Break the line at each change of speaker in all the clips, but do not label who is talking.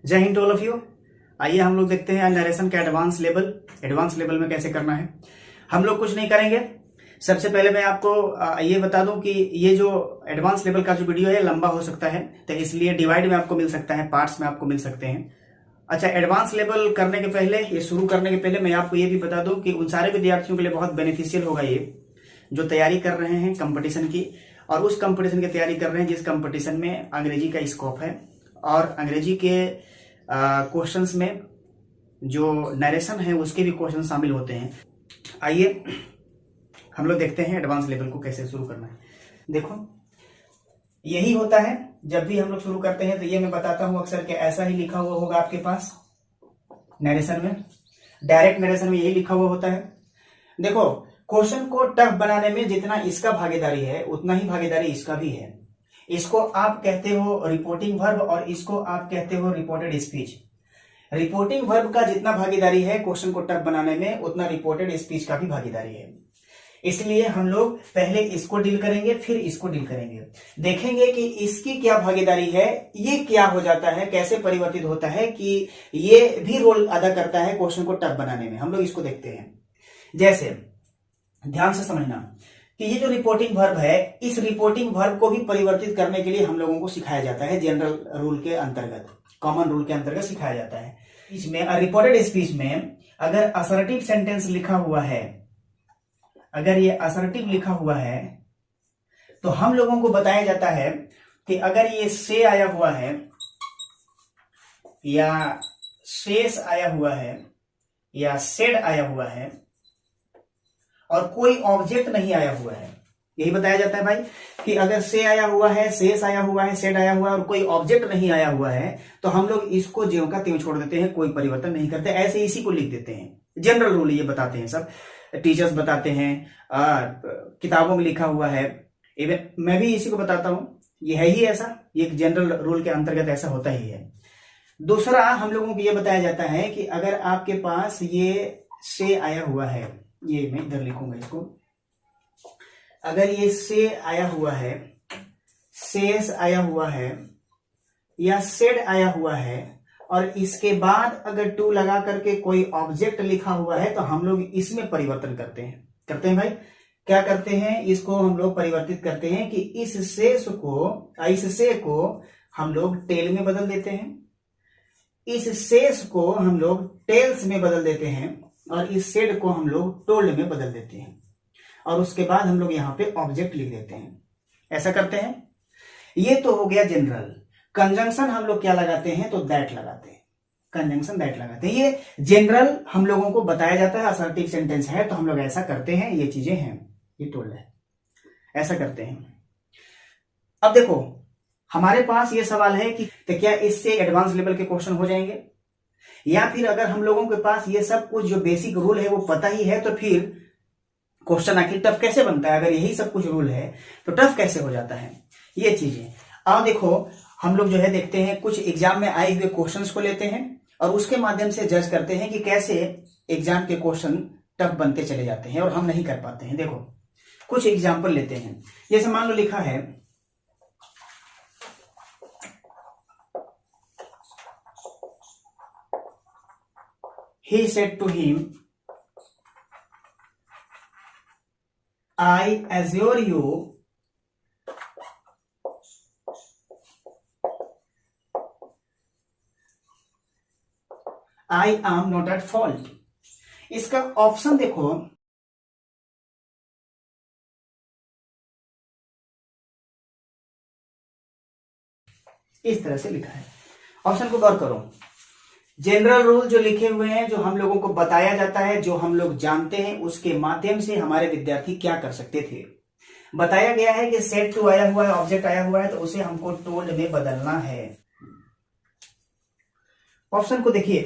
जय Hind all of you. आइए हम लोग देखते हैं नरेशन का एडवांस लेवल में कैसे करना है। हम लोग कुछ नहीं करेंगे। सबसे पहले मैं आपको ये बता दूं कि ये जो एडवांस लेवल का जो वीडियो है लंबा हो सकता है, तो इसलिए डिवाइड में आपको मिल सकता है, पार्ट्स में आपको मिल सकते हैं। अच्छा, एडवांस लेवल करने के पहले, ये शुरू करने के पहले मैं आपको ये भी बता दूं कि उन सारे विद्यार्थियों के लिए बहुत बेनिफिशियल होगा ये जो तैयारी कर रहे हैं कंपटीशन की, और उस कंपटीशन की तैयारी कर रहे हैं जिस कंपटीशन में अंग्रेजी का स्कोप है और अंग्रेजी के क्वेश्चंस में जो नरेशन है उसके भी क्वेश्चन शामिल होते हैं। आइए हम लोग देखते हैं एडवांस लेवल को कैसे शुरू करना है। देखो, यही होता है जब भी हम लोग शुरू करते हैं, तो ये मैं बताता हूं अक्सर कि ऐसा ही लिखा हुआ होगा आपके पास नरेशन में, डायरेक्ट नरेशन में यही लिखा हुआ होता है। देखो, क्वेश्चन को टफ बनाने में जितना इसका भागीदारी है उतना ही भागीदारी इसका भी है। इसको आप कहते हो रिपोर्टिंग वर्ब और इसको आप कहते हो रिपोर्टेड स्पीच। रिपोर्टिंग वर्ब का जितना भागीदारी है क्वेश्चन को टफ बनाने में, उतना रिपोर्टेड स्पीच का भी भागीदारी है। इसलिए हम लोग पहले इसको डील करेंगे, फिर इसको डील करेंगे, देखेंगे कि इसकी क्या भागीदारी है, ये क्या हो जाता है, कैसे परिवर्तित होता है कि ये भी रोल अदा करता है क्वेश्चन को टफ बनाने में। हम लोग इसको देखते हैं। जैसे ध्यान से समझना कि ये जो रिपोर्टिंग वर्ब है, इस रिपोर्टिंग वर्ब को भी परिवर्तित करने के लिए हम लोगों को सिखाया जाता है जनरल रूल के अंतर्गत, कॉमन रूल के अंतर्गत सिखाया जाता है। इसमें रिपोर्टेड स्पीच में अगर असर्टिव सेंटेंस लिखा हुआ है, अगर ये असर्टिव लिखा हुआ है, तो हम लोगों को बताया जाता है कि अगर ये से आया हुआ है या शेष आया हुआ है या सेड आया हुआ है और कोई ऑब्जेक्ट नहीं आया हुआ है, यही बताया जाता है भाई कि अगर से आया हुआ है, शेष आया हुआ है, सेड आया हुआ है और कोई ऑब्जेक्ट नहीं आया हुआ है, तो हम लोग इसको ज्यों का त्यों छोड़ देते हैं, कोई परिवर्तन नहीं करते, ऐसे इसी को लिख देते हैं। जनरल रूल ये बताते हैं, सब टीचर्स बताते हैं, किताबों में लिखा हुआ है, इवन मैं भी इसी को बताता हूं। ये है ही ऐसा, ये जनरल रूल के अंतर्गत ऐसा होता ही है। दूसरा, हम लोगों को ये बताया जाता है कि अगर आपके पास ये से आया हुआ है, ये मैं इधर लिखूंगा इसको, अगर ये से आया हुआ है, शेष आया हुआ है या सेड आया हुआ है और इसके बाद अगर टू लगा करके कोई ऑब्जेक्ट लिखा हुआ है, तो हम लोग इसमें परिवर्तन करते हैं भाई। क्या करते हैं? इसको हम लोग परिवर्तित करते हैं कि इस से को हम लोग टेल में बदल देते हैं, इस शेष को हम लोग टेल्स में बदल देते हैं और इस सेड को हम लोग टोल्ड में बदल देते हैं, और उसके बाद हम लोग यहाँ पे ऑब्जेक्ट लिख देते हैं। ऐसा करते हैं। ये तो हो गया जनरल। कंजंक्शन हम लोग क्या लगाते हैं? तो दैट लगाते हैं, कंजंक्शन दैट लगाते हैं। ये जनरल हम लोगों को बताया जाता है, असर्टिव सेंटेंस है तो हम लोग ऐसा करते हैं, ये चीजें हैं, ये टोल्ड है, ऐसा करते हैं। अब देखो, हमारे पास ये सवाल है कि तो क्या इससे एडवांस लेवल के क्वेश्चन हो जाएंगे, या फिर अगर हम लोगों के पास ये सब कुछ जो बेसिक रूल है वो पता ही है, तो फिर क्वेश्चन आखिर टफ कैसे बनता है? अगर यही सब कुछ रूल है तो टफ कैसे हो जाता है? ये चीजें अब देखो, हम लोग जो है देखते हैं, कुछ एग्जाम में आए हुए क्वेश्चंस को लेते हैं और उसके माध्यम से जज करते हैं कि कैसे एग्जाम के क्वेश्चन टफ बनते चले जाते हैं और हम नहीं कर पाते हैं। देखो, कुछ एग्जाम्पल लेते हैं। जैसे मान लो लिखा है, he said to him, I assure you I am not at fault। इसका ऑप्शन देखो, इस तरह से लिखा है। ऑप्शन को गौर करो। जनरल रूल जो लिखे हुए हैं, जो हम लोगों को बताया जाता है, जो हम लोग जानते हैं, उसके माध्यम से हमारे विद्यार्थी क्या कर सकते थे। बताया गया है कि सेट टू आया हुआ है, ऑब्जेक्ट आया हुआ है, तो उसे हमको टोल्ड में बदलना है। ऑप्शन को देखिए।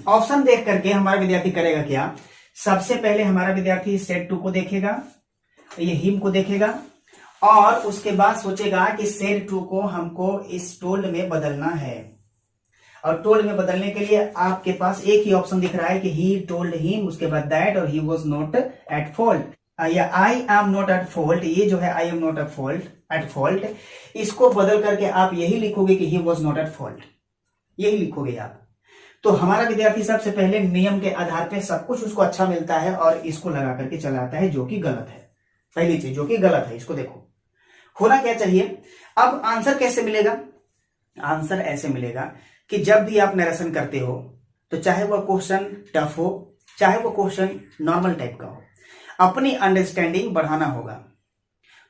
ऑप्शन देख करके हमारा विद्यार्थी करेगा क्या? सबसे पहले हमारा विद्यार्थी सेट टू को देखेगा, ये हिम को देखेगा, और उसके बाद सोचेगा कि सेट टू को हमको इस टोल्ड में बदलना है। और टोल्ड में बदलने के लिए आपके पास एक ही ऑप्शन दिख रहा है कि ही टोल्ड हिम, उसके बाद दैट, और he was not at fault. या I am not at fault, ये जो है I am not at fault, at fault, इसको बदल करके आप यही लिखोगे कि he was not at fault, यही लिखोगे आप। तो हमारा विद्यार्थी सबसे पहले नियम के आधार पे सब कुछ उसको अच्छा मिलता है और इसको लगा करके चलाता है, जो कि गलत है। पहली चीज जो कि गलत है, इसको देखो होना क्या चाहिए। अब आंसर कैसे मिलेगा? आंसर ऐसे मिलेगा कि जब भी आप नरेशन करते हो तो चाहे वह क्वेश्चन टफ हो, चाहे वो क्वेश्चन नॉर्मल टाइप का हो, अपनी अंडरस्टैंडिंग बढ़ाना होगा।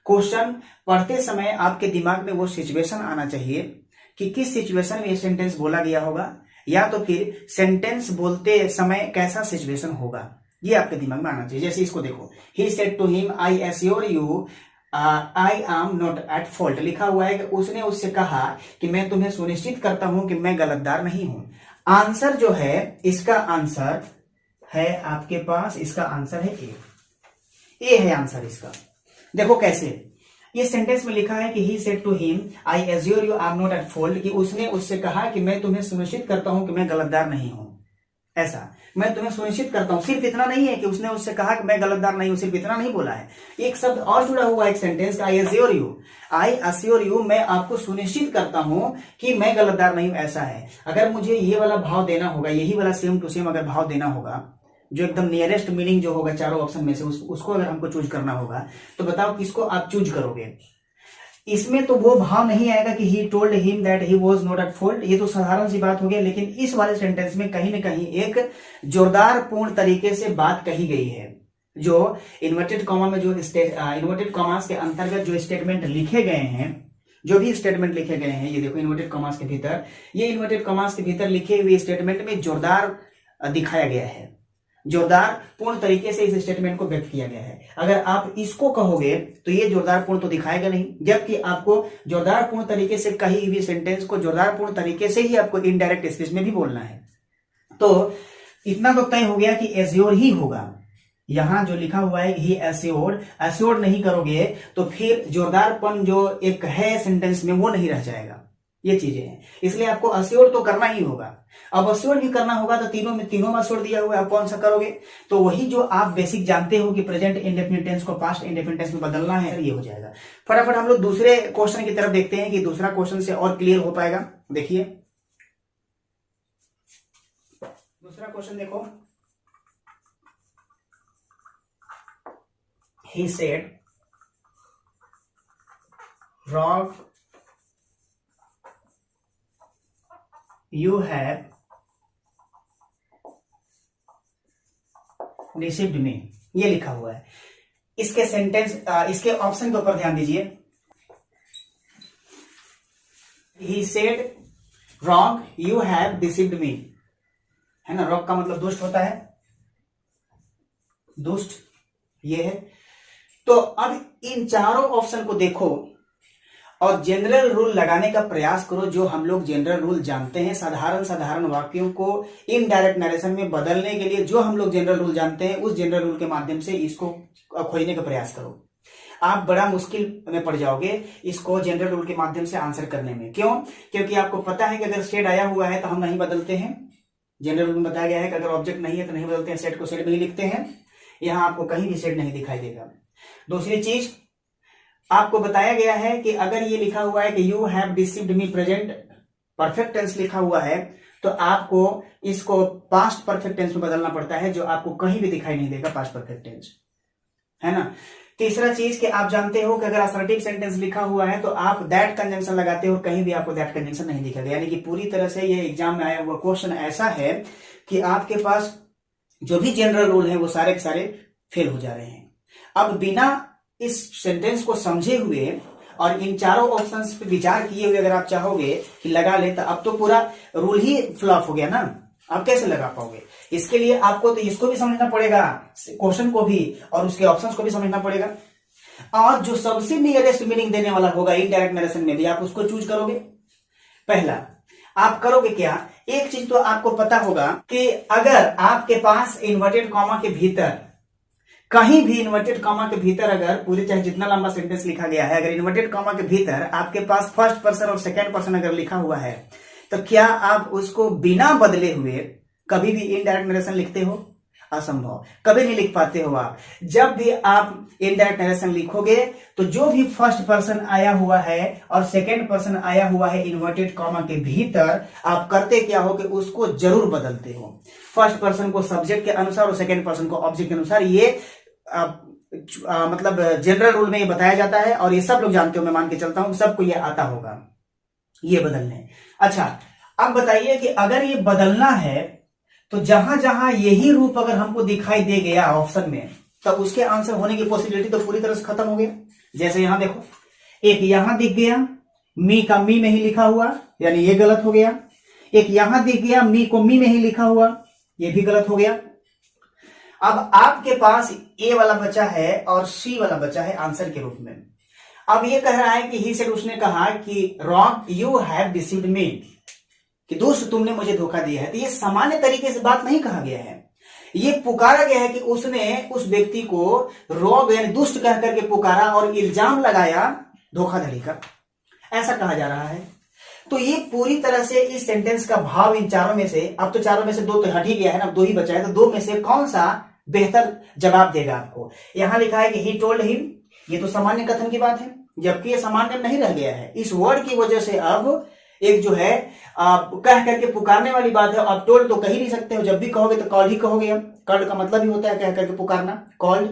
क्वेश्चन पढ़ते समय आपके दिमाग में वो सिचुएशन आना चाहिए कि किस सिचुएशन में ये सेंटेंस बोला गया होगा, या तो फिर सेंटेंस बोलते समय कैसा सिचुएशन होगा, ये आपके दिमाग में आना चाहिए। जैसे इसको देखो, he said to him I assure you I am not at fault, लिखा हुआ है कि उसने उससे कहा कि मैं तुम्हें सुनिश्चित करता हूं कि मैं गलतदार नहीं हूं। आंसर जो है, इसका आंसर है आपके पास, इसका आंसर है ए है आंसर इसका। देखो कैसे, ये सेंटेंस में लिखा है कि he said to him I assure you I am not at fault, कि उसने उससे कहा कि मैं तुम्हें सुनिश्चित करता हूं कि मैं गलतदार नहीं हूं। ऐसा, मैं तुम्हें सुनिश्चित करता हूं, सिर्फ इतना नहीं है कि उसने उससे कहा कि मैं गलतदार नहीं हूं, सिर्फ इतना नहीं बोला है, एक शब्द और जुड़ा हुआ है एक सेंटेंस का, आई एश्योर यू, मैं आपको सुनिश्चित करता हूं कि मैं गलतदार नहीं हूं। ऐसा है, अगर मुझे ये वाला भाव देना होगा, यही वाला सेम टू सेम अगर भाव देना होगा, जो एकदम नियरेस्ट मीनिंग जो होगा चारों ऑप्शन में से, उसको अगर हमको चूज करना होगा, तो बताओ किसको आप चूज करोगे? इसमें तो वो भाव नहीं आएगा कि he told him that he was not at fault, ये तो साधारण सी बात हो गई। लेकिन इस वाले सेंटेंस में कहीं ना कहीं एक जोरदार पूर्ण तरीके से बात कही गई है, जो इन्वर्टेड कॉमा में जो इन्वर्टेड कॉमास के अंतर्गत जो स्टेटमेंट लिखे गए हैं, जो भी स्टेटमेंट लिखे गए हैं, ये देखो इन्वर्टेड कॉमास के भीतर, ये इन्वर्टेड कॉमास के भीतर लिखे हुए स्टेटमेंट में जोरदार दिखाया गया है, जोरदार पूर्ण तरीके से इस स्टेटमेंट को व्यक्त किया गया है। अगर आप इसको कहोगे तो ये जोरदार पूर्ण तो दिखाएगा नहीं, जबकि आपको जोरदार पूर्ण तरीके से कही हुई सेंटेंस को जोरदार पूर्ण तरीके से ही आपको इनडायरेक्ट स्पीच में भी बोलना है। तो इतना तो तय हो गया कि एश्योर ही होगा। यहां जो लिखा हुआ है ही एश्योर्ड नहीं करोगे तो फिर जोरदारपन जो एक है सेंटेंस में वो नहीं रह जाएगा। ये चीजें हैं, इसलिए आपको अश्योर तो करना ही होगा। अब अश्योर भी करना होगा तो तीनों में अश्योर दिया हुआ है, आप कौन सा करोगे? तो वही जो आप बेसिक जानते हो कि प्रेजेंट इंडेफिनिट टेंस को पास्ट इंडेफिनिट टेंस में बदलना है, ये हो जाएगा। फटाफट हम लोग दूसरे क्वेश्चन की तरफ देखते हैं कि दूसरा क्वेश्चन से और क्लियर हो पाएगा। देखिए दूसरा क्वेश्चन देखो, he said Rob, you have deceived me, ये लिखा हुआ है। इसके सेंटेंस इसके ऑप्शन के ऊपर ध्यान दीजिए। He said wrong, you have deceived me, है ना। रॉक का मतलब दुष्ट होता है, दुष्ट ये है। तो अब इन चारों ऑप्शन को देखो और जनरल रूल लगाने का प्रयास करो, जो हम लोग जनरल रूल जानते हैं। साधारण वाक्यों को इनडायरेक्ट नरेशन में बदलने के लिए जो हम लोग जनरल रूल जानते हैं, उस जनरल रूल के माध्यम से इसको खोजने का प्रयास करो। आप बड़ा मुश्किल में पड़ जाओगे इसको जनरल रूल के माध्यम से आंसर करने में। क्यों? क्योंकि आपको पता है कि अगर सेट आया हुआ है तो हम नहीं बदलते हैं। जनरल रूल में बताया गया है कि अगर ऑब्जेक्ट नहीं है तो नहीं बदलते हैं, सेट को सेट में ही लिखते हैं। यहां आपको कहीं भी सेट नहीं दिखाई देगा। दूसरी चीज, आपको बताया गया है कि अगर ये लिखा हुआ है कि you have deceived me, present perfect tense लिखा हुआ है, तो आपको इसको पास्ट परफेक्ट टेंस में बदलना पड़ता है, जो आपको कहीं भी दिखाई नहीं देगा पास्ट परफेक्ट टेंस, है ना। तीसरा चीज कि आप जानते हो कि अगर असर्टिव सेंटेंस लिखा हुआ है तो आप दैट कंजंक्शन लगाते हो, कहीं भी आपको दैट कंजंक्शन नहीं दिखेगा। यानी कि पूरी तरह से ये एग्जाम में आया हुआ क्वेश्चन ऐसा है कि आपके पास जो भी जनरल रूल है वो सारे के सारे फेल हो जा रहे हैं। अब बिना इस सेंटेंस को समझे हुए और इन चारों ऑप्शंस पे विचार किए हुए अगर आप चाहोगे कि लगा ले, तो अब तो पूरा रूल ही फ्लॉप हो गया ना। आप कैसे लगा पाओगे? इसके लिए आपको तो इसको भी समझना पड़ेगा, क्वेश्चन को भी, और उसके ऑप्शंस को भी समझना पड़ेगा। और जो सबसे नियरेस्ट मीनिंग देने वाला होगा इनडायरेक्ट नरेशन में भी, आप उसको चूज करोगे। पहला आप करोगे क्या? एक चीज तो आपको पता होगा कि अगर आपके पास इन्वर्टेड कॉमा के भीतर, कहीं भी इन्वर्टेड कॉमा के भीतर, अगर पूरी चाहे जितना लंबा सेंटेंस लिखा गया है, अगर इन्वर्टेड कॉमा के भीतर आपके पास फर्स्ट पर्सन और सेकंड पर्सन अगर लिखा हुआ है, तो क्या आप उसको बिना बदले हुए कभी भी इनडायरेक्ट नरेशन लिखते हो? असंभव, कभी नहीं लिख पाते हो आप। जब भी आप इनडायरेक्ट नरेशन लिखोगे तो जो भी फर्स्ट पर्सन आया हुआ है और सेकंड पर्सन आया हुआ है इन्वर्टेड कॉमा के भीतर, आप करते क्या हो कि उसको जरूर बदलते हो। फर्स्ट पर्सन को सब्जेक्ट के अनुसार और सेकंड पर्सन को ऑब्जेक्ट के अनुसार। ये मतलब जनरल रूल में ये बताया जाता है और ये सब लोग जानते हो, मैं मान के चलता हूं सबको ये आता होगा ये बदलने। अच्छा, अब बताइए कि अगर ये बदलना है तो जहां जहां यही रूप अगर हमको दिखाई दे गया ऑप्शन में, तो उसके आंसर होने की पॉसिबिलिटी तो पूरी तरह से खत्म हो गया। जैसे यहां देखो, एक यहां दिख गया, मी का मी में ही लिखा हुआ, यानी ये गलत हो गया। एक यहां दिख गया, मी को मी में ही लिखा हुआ, ये भी गलत हो गया। अब आपके पास ए वाला बचा है और सी वाला बचा है आंसर के रूप में। अब ये कह रहा है कि ही सेड, उसने कहा कि रॉन्ग यू हैव डिसीव्ड मी, कि दोस्त तुमने मुझे धोखा दिया है। तो ये सामान्य तरीके से बात नहीं कहा गया है, ये पुकारा गया है कि उसने उस व्यक्ति को रॉन्ग यानी दुष्ट कह करके पुकारा और इल्जाम लगाया धोखाधड़ी का, ऐसा कहा जा रहा है। तो ये पूरी तरह से इस सेंटेंस का भाव इन चारों में से, अब तो चारों में से दो तो हट ही गया है ना, दो ही बचा है, तो दो में से कौन सा बेहतर जवाब देगा आपको। यहां लिखा है कि ही टोल्ड हिम, ये तो सामान्य कथन की बात है, जबकि ये सामान्य नहीं रह गया है। इस वर्ड की वजह से अब एक जो है कह करके पुकारने वाली बात है। अब टोल्ड तो कह ही नहीं सकते हो, जब भी कहोगे तो कॉल्ड ही कहोगे। कॉल्ड का मतलब ही होता है कह करके पुकारना, कॉल्ड।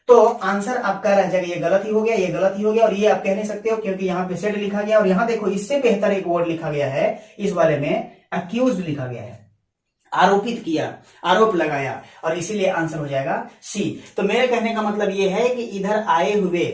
तो आंसर आपका रह जाएगा ये गलत ही हो गया, ये गलत ही हो गया, और ये आप कह नहीं सकते हो क्योंकि यहाँ पे सेड लिखा गया। और यहाँ देखो इससे बेहतर एक वर्ड लिखा गया है इस वाले में, अक्यूज्ड लिखा गया है, आरोपित किया, आरोप लगाया, और इसीलिए आंसर हो जाएगा सी। तो मेरे कहने का मतलब ये है कि इधर आए हुए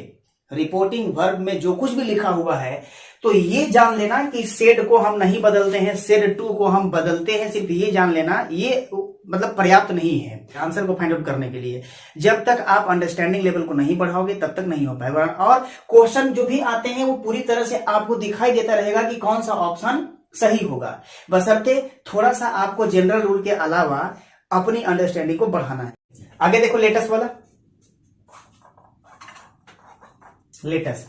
रिपोर्टिंग वर्ब में जो कुछ भी लिखा हुआ है, तो ये जान लेना कि सेड को हम नहीं बदलते हैं, सेड टू को हम बदलते हैं, सिर्फ ये जान लेना, ये मतलब पर्याप्त नहीं है आंसर को फाइंड आउट करने के लिए। जब तक आप अंडरस्टैंडिंग लेवल को नहीं बढ़ाओगे तब तक नहीं हो पाएगा। और क्वेश्चन जो भी आते हैं वो पूरी तरह से आपको दिखाई देता रहेगा कि कौन सा ऑप्शन सही होगा, बशर्ते थोड़ा सा आपको जनरल रूल के अलावा अपनी अंडरस्टैंडिंग को बढ़ाना है। आगे देखो लेटेस्ट वाला, लेटेस्ट,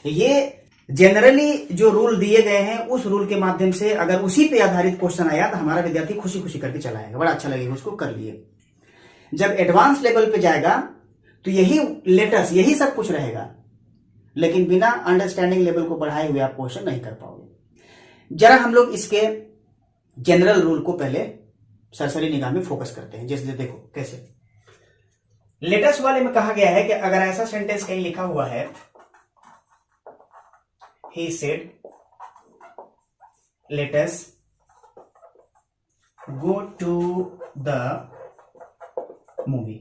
ये जनरली जो रूल दिए गए हैं उस रूल के माध्यम से अगर उसी पे आधारित क्वेश्चन आया तो हमारा विद्यार्थी खुशी खुशी करके चला आएगा, बड़ा अच्छा लगेगा उसको, कर लिए। जब एडवांस लेवल पे जाएगा तो यही लेटेस्ट, यही सब कुछ रहेगा, लेकिन बिना अंडरस्टैंडिंग लेवल को बढ़ाए हुए आप क्वेश्चन नहीं कर पाओगे। जरा हम लोग इसके जनरल रूल को पहले सरसरी निगाह में फोकस करते हैं। जैसे देखो कैसे, लेटेस्ट वाले में कहा गया है कि अगर ऐसा सेंटेंस कहीं लिखा हुआ है, he said let us go to the movie,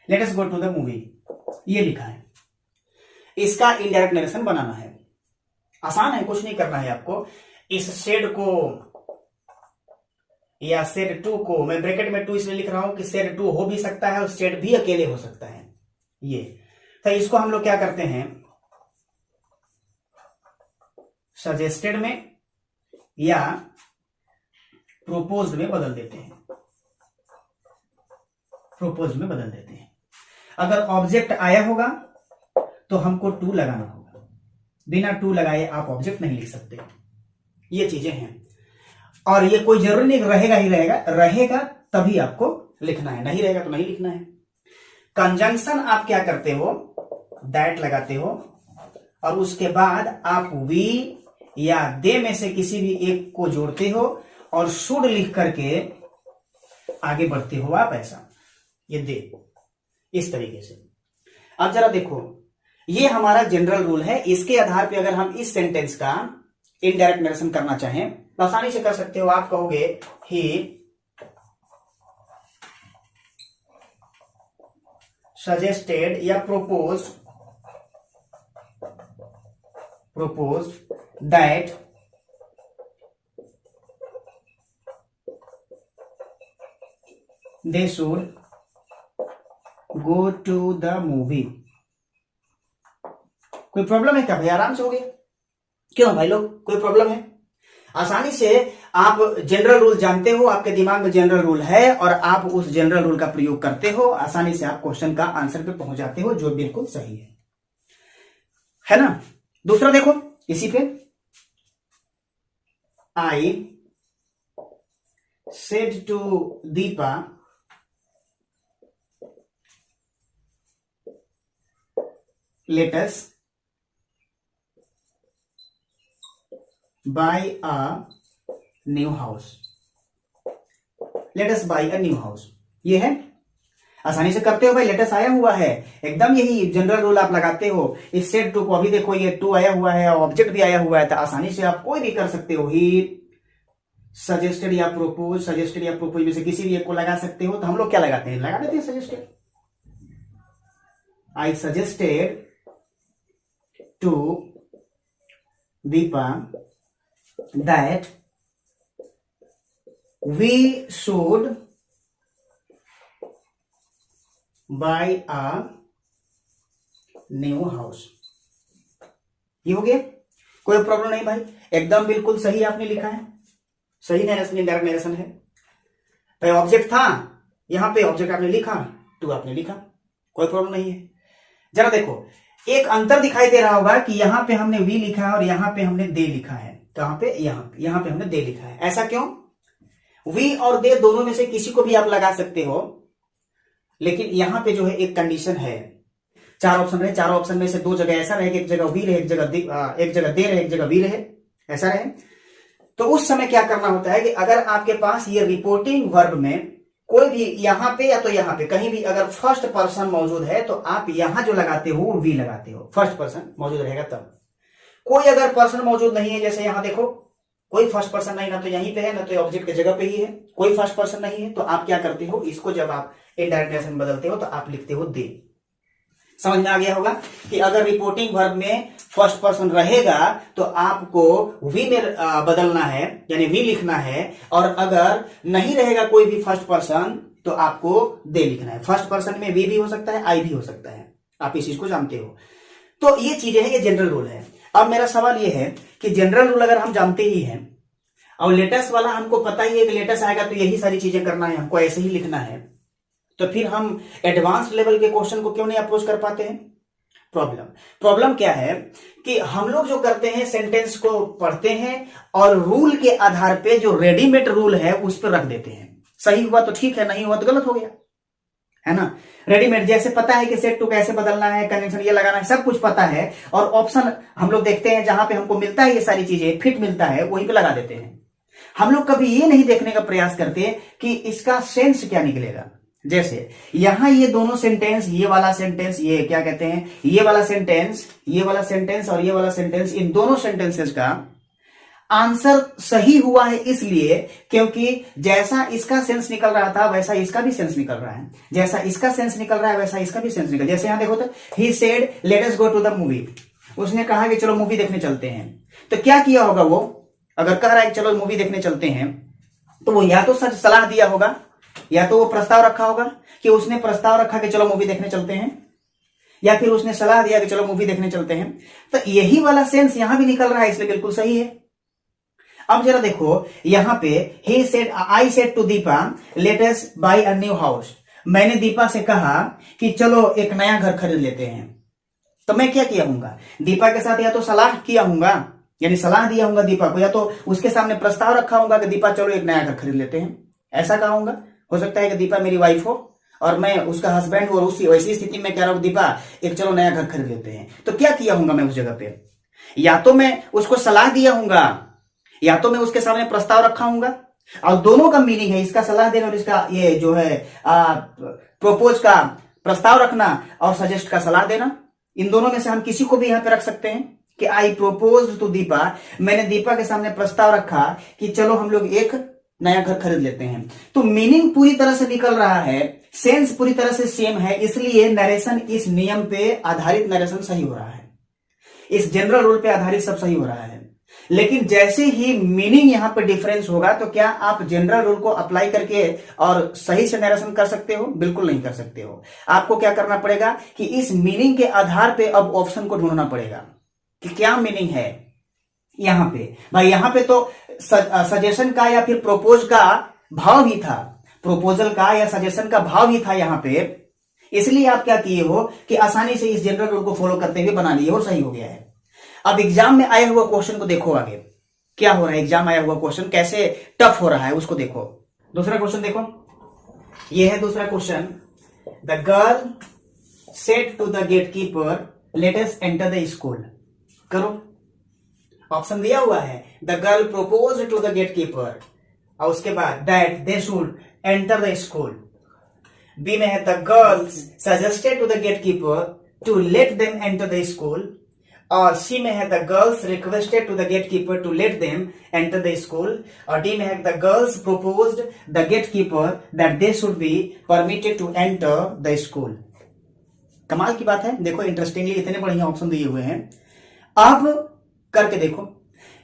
let us go to the movie, ये लिखा है, इसका इनडायरेक्ट नरेशन बनाना है। आसान है, कुछ नहीं करना है आपको। इस सेड को या सेड टू को, मैं ब्रैकेट में टू इसलिए लिख रहा हूं कि सेड टू हो भी सकता है और सेड भी अकेले हो सकता है। ये तो इसको हम लोग क्या करते हैं, सजेस्टेड में या प्रोपोज्ड में बदल देते हैं, प्रोपोज्ड में बदल देते हैं। अगर ऑब्जेक्ट आया होगा तो हमको टू लगाना होगा, बिना टू लगाए आप ऑब्जेक्ट नहीं लिख सकते। ये चीजें हैं, और ये कोई जरूरी नहीं रहेगा ही रहेगा, रहेगा तभी आपको लिखना है, नहीं रहेगा तो नहीं लिखना है। कंजंक्शन आप क्या करते हो, दैट लगाते हो, और उसके बाद आप वी या दे में से किसी भी एक को जोड़ते हो और शुड लिख करके आगे बढ़ते हो आप, ऐसा ये दे, इस तरीके से। अब जरा देखो, ये हमारा जनरल रूल है, इसके आधार पे अगर हम इस सेंटेंस का इनडायरेक्ट नरेशन करना चाहें तो आसानी से कर सकते हो। आप कहोगे ही सजेस्टेड या proposed that they should go to the movie। कोई प्रॉब्लम है क्या भाई? आराम से हो गया। क्यों भाई लोग, कोई प्रॉब्लम है? आसानी से आप जनरल रूल जानते हो, आपके दिमाग में जनरल रूल है और आप उस जनरल रूल का प्रयोग करते हो, आसानी से आप क्वेश्चन का आंसर पे पहुंच जाते हो, जो बिल्कुल सही है ना। दूसरा देखो इसी पे, I said to Deepa let's buy a new house, let's buy a new house, ये है। आसानी से करते हो भाई, लेटेस्ट आया हुआ है, एकदम यही जनरल रूल आप लगाते हो। इस सेट टू को अभी देखो ये टू आया हुआ है, ऑब्जेक्ट भी आया हुआ है, तो आसानी से आप कोई भी कर सकते हो। ही सजेस्टेड या प्रोपोज, सजेस्टेड या प्रोपोज में से किसी भी एक को लगा सकते हो। तो हम लोग क्या लगाते हैं, लगा देते हैं suggested. I suggested to Deepa that we should buy a new house, ये हो गया। कोई प्रॉब्लम नहीं भाई, एकदम बिल्कुल सही आपने लिखा है, सही नरेशन, इनडायरेक्ट नरेशन है भाई। ऑब्जेक्ट था यहां पे, ऑब्जेक्ट आपने लिखा, टू आपने लिखा, कोई प्रॉब्लम नहीं है। जरा देखो, एक अंतर दिखाई दे रहा होगा कि यहां पे हमने वी लिखा है और यहां पे हमने दे लिखा है। कहां पे, यहां पे हमने दे लिखा है। ऐसा क्यों? वी और दे दोनों में से किसी को भी आप लगा सकते हो, लेकिन यहां पे जो है एक कंडीशन है। चार ऑप्शन रहे, चारों ऑप्शन में से दो जगह ऐसा रहे कि एक जगह वी रहे, एक जगह दे रहे, एक जगह वी रहे, ऐसा रहे। तो उस समय क्या करना होता है कि अगर आपके पास ये रिपोर्टिंग वर्ब में कोई भी यहां पे या तो यहां पे कहीं भी अगर फर्स्ट पर्सन मौजूद है, तो आप यहां जो लगाते हो वी लगाते हो, फर्स्ट पर्सन मौजूद रहेगा तब। कोई अगर पर्सन मौजूद नहीं है, जैसे यहां देखो कोई फर्स्ट पर्सन नहीं, ना तो यहीं पे है ना तो ऑब्जेक्ट की जगह पे ही है, कोई फर्स्ट पर्सन नहीं है, तो आप क्या करते हो, इसको जब आप इनडायरेक्ट नरेशन बदलते हो तो आप लिखते हो दे। समझ में आ गया होगा कि अगर रिपोर्टिंग वर्ब में फर्स्ट पर्सन रहेगा तो आपको वी में बदलना है, यानी वी लिखना है, और अगर नहीं रहेगा कोई भी फर्स्ट पर्सन तो आपको दे लिखना है। फर्स्ट पर्सन में वी भी हो सकता है, आई भी हो सकता है, आप इस चीज को जानते हो। तो ये चीजें हैं, ये जनरल रूल है। अब मेरा सवाल ये है कि जनरल रूल अगर हम जानते ही हैं और लेटेस्ट वाला हमको पता ही है कि लेटेस्ट आएगा तो यही सारी चीजें करना है, हमको ऐसे ही लिखना है, तो फिर हम एडवांस लेवल के क्वेश्चन को क्यों नहीं अप्रोच कर पाते हैं? प्रॉब्लम क्या है कि हम लोग जो करते हैं सेंटेंस को पढ़ते हैं और रूल के आधार पे जो रेडीमेड रूल है उस पर रख देते हैं। सही हुआ तो ठीक है, नहीं हुआ तो गलत हो गया, है ना। रेडीमेड जैसे पता है कि सेट टू कैसे बदलना है, कनेक्शन ये लगाना है, सब कुछ पता है, और ऑप्शन हम लोग देखते हैं जहां पे हमको मिलता है ये सारी चीजें फिट मिलता है वहीं पे लगा देते हैं। हम लोग कभी ये नहीं देखने का प्रयास करते कि इसका सेंस क्या निकलेगा। जैसे यहां ये दोनों सेंटेंस, ये वाला सेंटेंस, ये क्या कहते हैं, ये वाला सेंटेंस, ये वाला सेंटेंस और ये वाला सेंटेंस, इन दोनों सेंटेंसेस का आंसर सही हुआ है इसलिए क्योंकि जैसा इसका सेंस निकल रहा था वैसा इसका भी सेंस निकल रहा है, जैसा इसका सेंस निकल रहा है वैसा इसका भी सेंस निकल। जैसे यहां देखो तो he said let us go to the movie, उसने कहा कि चलो मूवी देखने चलते हैं। तो क्या किया होगा वो, अगर कह रहा है कि चलो मूवी देखने चलते हैं, तो वो या तो सच सलाह दिया होगा या तो वो प्रस्ताव रखा होगा कि उसने प्रस्ताव रखा कि चलो मूवी देखने चलते हैं, या फिर उसने सलाह दिया कि चलो मूवी देखने चलते हैं। तो यही वाला सेंस यहां भी निकल रहा है, इसलिए बिल्कुल सही है। अब जरा देखो यहां पे he said, I said to Deepa let us buy a new house, मैंने दीपा से कहा कि चलो एक नया घर खरीद लेते हैं। तो मैं क्या किया हूंगा, दीपा के साथ या तो सलाह किया हूंगा, यानी सलाह दिया हूंगा दीपा को, या तो उसके सामने प्रस्ताव रखा होगा कि दीपा चलो एक नया घर खरीद लेते हैं, ऐसा कहूंगा। हो सकता है कि दीपा मेरी वाइफ हो और मैं उसका हस्बैंड हूं, और उसी वैसी स्थिति में कह रहा हूं दीपा एक चलो नया घर खरीद लेते हैं। तो क्या किया हूंगा मैं उस जगह पे, या तो मैं उसको सलाह दिया हूंगा या तो मैं उसके सामने प्रस्ताव रखा हूंगा, और दोनों का मीनिंग है, इसका सलाह देना और इसका ये जो है प्रोपोज का प्रस्ताव रखना और सजेस्ट का सलाह देना, इन दोनों में से हम किसी को भी यहां पे रख सकते हैं कि आई प्रोपोज टू दीपा, मैंने दीपा के सामने प्रस्ताव रखा कि चलो हम लोग एक नया घर खरीद लेते हैं। तो मीनिंग पूरी तरह से निकल रहा है, सेंस पूरी तरह से सेम है, इसलिए नरेशन इस नियम पे आधारित नरेशन सही हो रहा है, इस जनरल रूल पे आधारित सब सही हो रहा है। लेकिन जैसे ही मीनिंग यहां पे डिफरेंस होगा तो क्या आप जनरल रूल को अप्लाई करके और सही से नरेशन कर सकते हो? बिल्कुल नहीं कर सकते हो। आपको क्या करना पड़ेगा कि इस मीनिंग के आधार पे अब ऑप्शन को ढूंढना पड़ेगा कि क्या मीनिंग है यहां पे। भाई यहां पे तो सजेशन का या फिर प्रोपोज का भाव ही था, प्रोपोजल का या सजेशन का भाव ही था यहां पे, इसलिए आप क्या किए हो कि आसानी से इस जनरल रूल को फॉलो करते हुए बना लिए और सही हो गया है। अब एग्जाम में आया हुआ क्वेश्चन को देखो, आगे क्या हो रहा है, एग्जाम आया हुआ क्वेश्चन कैसे टफ हो रहा है उसको देखो। दूसरा क्वेश्चन देखो, यह है दूसरा question. The girl said to the gate keeper let us enter the school. करो, ऑप्शन दिया हुआ है the girl propose to the gate keeper, और उसके बाद that they should enter the school. B में है the girls suggested to the gate keeper to let them enter the school, और सी में है the girls requested to the gate keeper to let them enter the school, और D में है the girls proposed the gate keeper that they should be permitted to enter the school. कमाल की बात है, देखो इंटरेस्टिंगली इतने बढ़िया ऑप्शन दिए हुए हैं। अब करके देखो,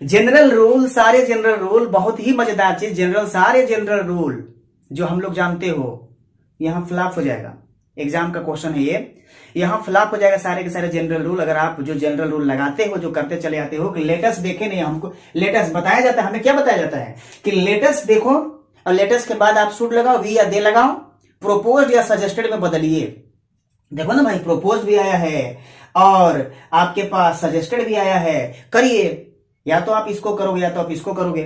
जनरल रूल, सारे जनरल रूल, बहुत ही मजेदार चीज, सारे जनरल रूल जो हम लोग जानते हो यहां फ्लॉप हो जाएगा। एग्जाम का क्वेश्चन है ये, यहां फ्लॉप हो जाएगा सारे के सारे जनरल रूल। अगर आप जो जनरल रूल लगाते हो, जो करते चले आते हो कि लेटेस्ट देखे नहीं, हमको लेटेस्ट बताया जाता है, हमें क्या बताया जाता है कि लेटेस्ट देखो और लेटेस्ट के बाद आप शुड लगाओ, वी या दे लगाओ, प्रोपोज्ड या सजेस्टेड में बदलिए। देखो ना भाई, प्रोपोज भी आया है और आपके पास सजेस्टेड भी आया है, करिए, या तो आप इसको करोगे या तो आप इसको करोगे,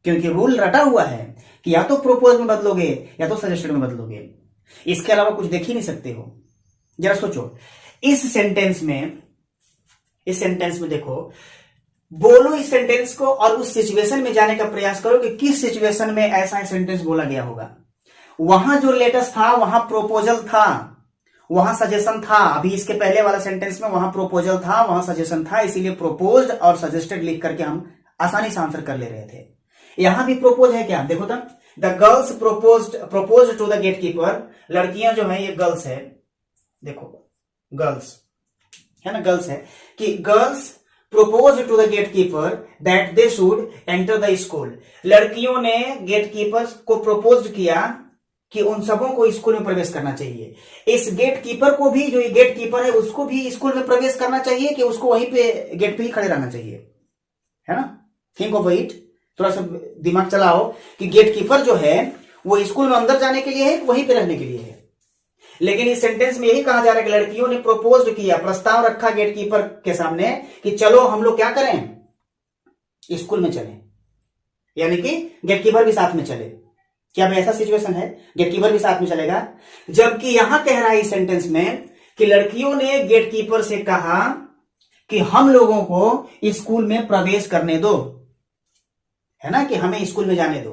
क्योंकि रूल रटा हुआ है कि या तो प्रोपोज में बदलोगे या तो सजेस्टेड में बदलोगे, इसके अलावा कुछ देख ही नहीं सकते हो। जरा सोचो, इस सेंटेंस में देखो, बोलो इस सेंटेंस को और उस सिचुएशन में जाने का प्रयास करो कि किस सिचुएशन में ऐसा सेंटेंस बोला गया होगा। वहां जो लेटेस्ट था वहां प्रोपोजल था, वहां सजेशन था। अभी इसके पहले वाला सेंटेंस में वहां प्रोपोजल था, वहां सजेशन था, इसीलिए प्रोपोज्ड और सजेस्टेड लिख करके हम आसानी से आंसर कर ले रहे थे। यहां भी प्रोपोज है क्या, देखो तो, the girls propose to the gate keeper. लड़कियां जो है ये गर्ल्स है, देखो गर्ल्स है ना, गर्ल्स है कि girls propose to the gate keeper that they should enter the school. लड़कियों ने गेट कीपर को प्रोपोज किया कि उन सबों को स्कूल में प्रवेश करना चाहिए। इस गेट कीपर को भी, जो ये गेट कीपर है, उसको भी स्कूल में प्रवेश करना चाहिए कि उसको वहीं पे गेट पे ही खड़े रहना चाहिए, है ना। थिंक ऑफ इट, थोड़ा सा दिमाग चलाओ कि गेट कीपर जो है वो स्कूल में अंदर जाने के लिए है, वहीं पे रहने के लिए है। लेकिन इस सेंटेंस में यही कहा जा रहा है कि लड़कियों ने प्रोपोज किया, प्रस्ताव रखा गेट कीपर के सामने कि चलो हम लोग क्या करें, स्कूल में चलें, यानी कि गेट कीपर भी साथ में चले। क्या भाई ऐसा सिचुएशन है, गेट कीपर भी साथ में चलेगा? जबकि यहां कह रहा है इस सेंटेंस में कि लड़कियों ने गेट कीपर से कहा कि हम लोगों को स्कूल में प्रवेश करने दो, है ना, कि हमें स्कूल में जाने दो।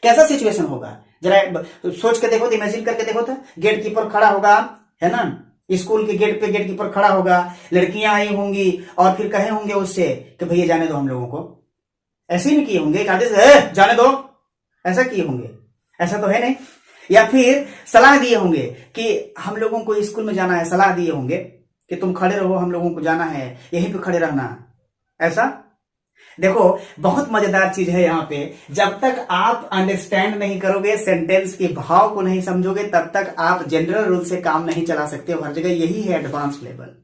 कैसा सिचुएशन होगा जरा सोच के देखो, इमेजिन करके देखो तो। गेट कीपर खड़ा होगा, है ना, स्कूल के गेट पे गेट कीपर खड़ा होगा, लड़कियां आई होंगी और फिर कहे होंगे उससे कि भैया जाने दो हम लोगों को। ऐसे ही नहीं किए होंगे, आदेश है जाने दो, ऐसा किए होंगे? ऐसा तो है नहीं। या फिर सलाह दिए होंगे कि हम लोगों को स्कूल में जाना है, सलाह दिए होंगे कि तुम खड़े रहो, हम लोगों को जाना है, यहीं पे खड़े रहना। ऐसा देखो, बहुत मजेदार चीज है यहाँ पे। जब तक आप अंडरस्टैंड नहीं करोगे, सेंटेंस के भाव को नहीं समझोगे, तब तक आप जनरल रूल से काम नहीं चला सकते हो। हर जगह यही है एडवांस लेवल,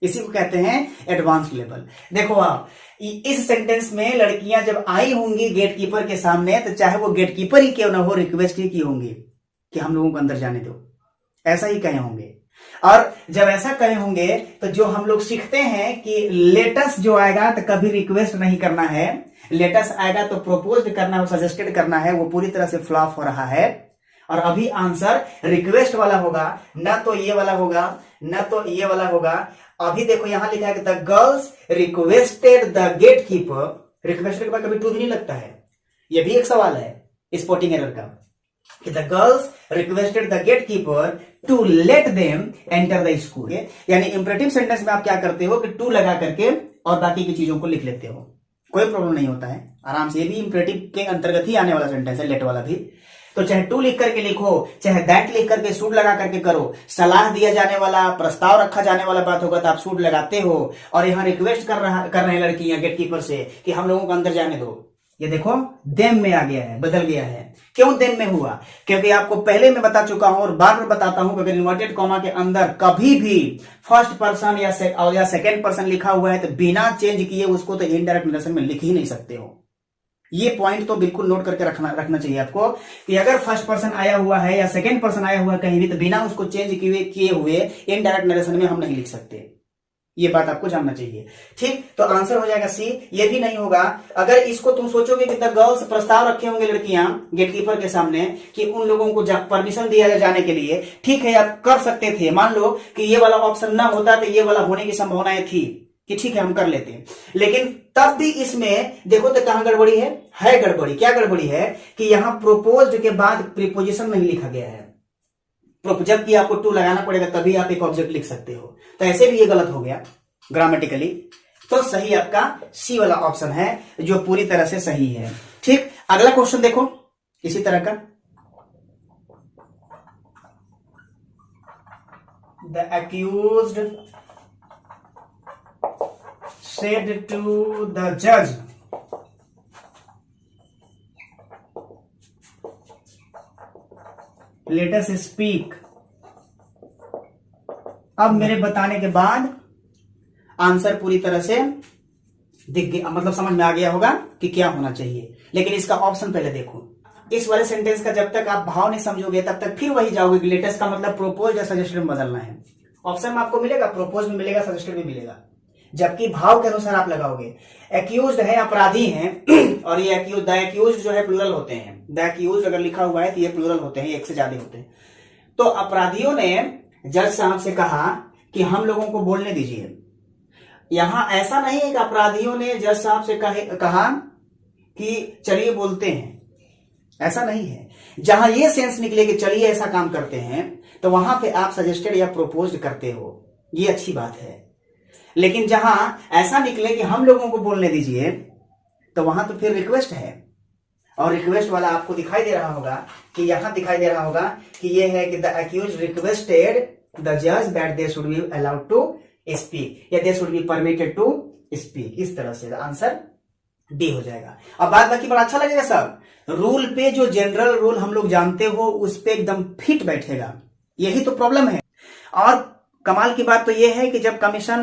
इसी को कहते हैं एडवांस लेवल। देखो आप, इस सेंटेंस में लड़कियां जब आई होंगी गेट कीपर के सामने, तो चाहे वो गेट कीपर ही क्यों ना हो, रिक्वेस्ट ही की होंगी कि हम लोगों को अंदर जाने दो, ऐसा ही कहे होंगे। और जब ऐसा कहे होंगे तो जो हम लोग सीखते हैं कि लेटेस्ट जो आएगा तो कभी रिक्वेस्ट नहीं करना है, लेटेस्ट आएगा तो प्रोपोज करना है, सजेस्टेड करना है, वो पूरी तरह से फ्लॉप हो रहा है। और अभी आंसर रिक्वेस्ट वाला होगा, ना तो ये वाला होगा, ना तो ये वाला होगा। अभी देखो यहां लिखा है कि the girls requested the gate keeper. Requested के बाद कभी टू भी नहीं लगता है, ये भी एक सवाल है स्पॉटिंग एरर का, कि the girls requested the gate keeper to let them enter the school. यानी इंपरेटिव सेंटेंस में आप क्या करते हो कि टू लगा करके और बाकी की चीजों को लिख लेते हो, कोई प्रॉब्लम नहीं होता है आराम से। ये भी इंपरेटिव के अंतर्गत ही आने वाला सेंटेंस है, लेट वाला भी। तो चाहे टू लिख करके लिखो, चाहे दैट लिख करके शुड लगा करके करो। सलाह दिया जाने वाला, प्रस्ताव रखा जाने वाला बात होगा तो आप शुड लगाते हो। और यहां रिक्वेस्ट कर रहे हैं लड़कियां गेट कीपर से कि हम लोगों को अंदर जाने दो। ये देखो देम में आ गया है, बदल गया है। क्यों देम में हुआ? क्योंकि आपको पहले मैं बता चुका हूं और बार बार बताता हूं कि अगर इन्वर्टेड कॉमा के अंदर कभी भी फर्स्ट पर्सन या सेकेंड पर्सन लिखा हुआ है तो बिना चेंज किए उसको तो इनडायरेक्ट नरेशन में लिख ही नहीं सकते हो। ये पॉइंट तो बिल्कुल नोट करके रखना चाहिए आपको कि अगर फर्स्ट पर्सन आया हुआ है या सेकेंड पर्सन आया हुआ है कहीं भी, तो बिना उसको चेंज किए हुए इनडायरेक्ट नरेशन में हम नहीं लिख सकते। ये बात आपको जानना चाहिए। ठीक, तो आंसर हो जाएगा सी। ये भी नहीं होगा अगर इसको तुम सोचोगे कि द गर्ल्स प्रस्ताव रखे होंगे लड़कियां गेटकीपर के सामने कि उन लोगों को परमिशन दिया जाए जाने के लिए। ठीक है, आप कर सकते थे, मान लो कि ये वाला ऑप्शन ना होता तो ये वाला होने की संभावनाएं थी कि ठीक है हम कर लेते हैं, लेकिन तब भी इसमें देखो तो कहां गड़बड़ी है गड़बड़ी। क्या गड़बड़ी है कि यहां प्रोपोज्ड के बाद प्रीपोजिशन नहीं लिखा गया है, जबकि आपको टू लगाना पड़ेगा तभी आप एक ऑब्जेक्ट लिख सकते हो, तो ऐसे भी ये गलत हो गया ग्रामेटिकली। तो सही आपका सी वाला ऑप्शन है जो पूरी तरह से सही है। ठीक, अगला क्वेश्चन देखो इसी तरह का। The accused said to the judge let us speak। अब मेरे बताने के बाद आंसर पूरी तरह से दिख गया, मतलब समझ में आ गया होगा कि क्या होना चाहिए। लेकिन इसका ऑप्शन पहले देखो। इस वाले सेंटेंस का जब तक आप भाव नहीं समझोगे तब तक फिर वही जाओगे कि लेटेस्ट का मतलब प्रोपोज या सजेस्टेड में बदलना है। ऑप्शन में आपको मिलेगा, प्रोपोज में मिलेगा, सजेस्टेड में मिलेगा, जबकि भाव के अनुसार आप लगाओगे। एक्यूज्ड है, अपराधी हैं, और ये द एक्यूज्ड जो है प्लूरल होते हैं। द एक्यूज्ड अगर लिखा हुआ है तो ये प्लूरल होते हैं, एक से ज्यादा होते हैं। तो अपराधियों ने जज साहब से कहा कि हम लोगों को बोलने दीजिए। यहां ऐसा नहीं है कि अपराधियों ने जज साहब से कहा कि चलिए बोलते हैं, ऐसा नहीं है। जहां ये सेंस निकले कि चलिए ऐसा काम करते हैं तो वहां पे आप सजेस्टेड या प्रोपोज्ड करते हो, ये अच्छी बात है। लेकिन जहां ऐसा निकले कि हम लोगों को बोलने दीजिए तो वहां तो फिर रिक्वेस्ट है, और रिक्वेस्ट वाला आपको दिखाई दे रहा होगा कि यहां दिखाई दे रहा होगा कि ये है कि द एक्यूज्ड रिक्वेस्टेड द जज that they should be allowed to speak या they should be permitted to speak. इस तरह से आंसर डी हो जाएगा। अब बात बाकी बड़ा अच्छा लगेगा सब। रूल पे जो जनरल रूल हम लोग जानते हो उस पे एकदम फिट बैठेगा, यही तो प्रॉब्लम है। और कमाल की बात तो यह है कि जब कमीशन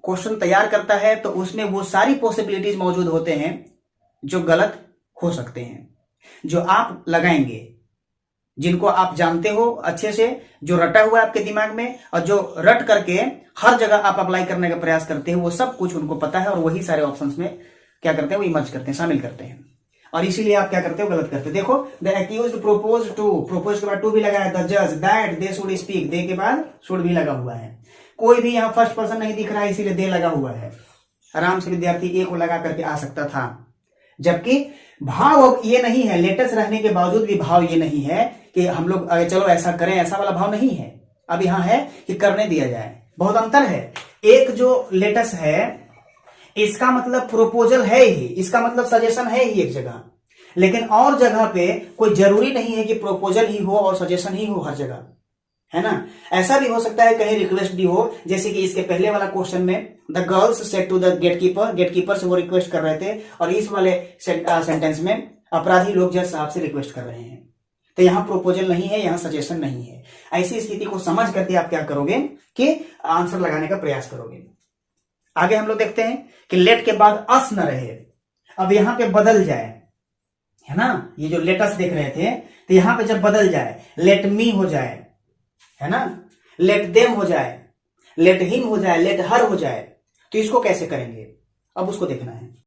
क्वेश्चन तैयार करता है तो उसमें वो सारी पॉसिबिलिटीज मौजूद होते हैं जो गलत हो सकते हैं, जो आप लगाएंगे, जिनको आप जानते हो अच्छे से, जो रटा हुआ है आपके दिमाग में, और जो रट करके हर जगह आप अप्लाई करने का प्रयास करते हैं, वो सब कुछ उनको पता है और वही सारे ऑप्शंस में क्या करते हैं, वो इमर्ज करते हैं, शामिल करते हैं, और इसीलिए आप क्या करते हो, गलत करते हो। देखो the accused propose to, propose के बाद टू भी लगाया, द जज that they should speak, they के बाद शुड भी लगा हुआ है। कोई भी यहां फर्स्ट पर्सन नहीं दिख रहा है इसीलिए दे लगा हुआ है। आराम से विद्यार्थी ए को लगा करके आ सकता था, जबकि भाव अब ये नहीं है, लेटेस्ट रहने के बावजूद भी भाव ये नहीं है कि हम लोग चलो ऐसा करें, ऐसा वाला भाव नहीं है। अब यहां है कि करने दिया जाए, बहुत अंतर है। एक जो लेटेस्ट है इसका मतलब प्रोपोजल है ही, इसका मतलब सजेशन है ही एक जगह, लेकिन और जगह पे कोई जरूरी नहीं है कि प्रोपोजल ही हो और सजेशन ही हो हर जगह, है ना। ऐसा भी हो सकता है कहीं रिक्वेस्ट भी हो, जैसे कि इसके पहले वाला क्वेश्चन में the girls said to the gatekeeper, gatekeeper से वो रिक्वेस्ट कर रहे थे, और इस वाले सेंटेंस में अपराधी लोग जज साहब से रिक्वेस्ट कर रहे हैं। तो यहां प्रोपोजल नहीं है, यहां सजेशन नहीं है। ऐसी स्थिति को समझ करके आप क्या करोगे कि आंसर लगाने का प्रयास करोगे। आगे हम लोग देखते हैं कि लेट के बाद अस न रहे, अब यहां पे बदल जाए, है ना। ये जो लेटस देख रहे थे तो यहां पे जब बदल जाए, लेट मी हो जाए, है ना, लेट देम हो जाए, लेट हिम हो जाए, लेट हर हो जाए, तो इसको कैसे करेंगे अब उसको देखना है।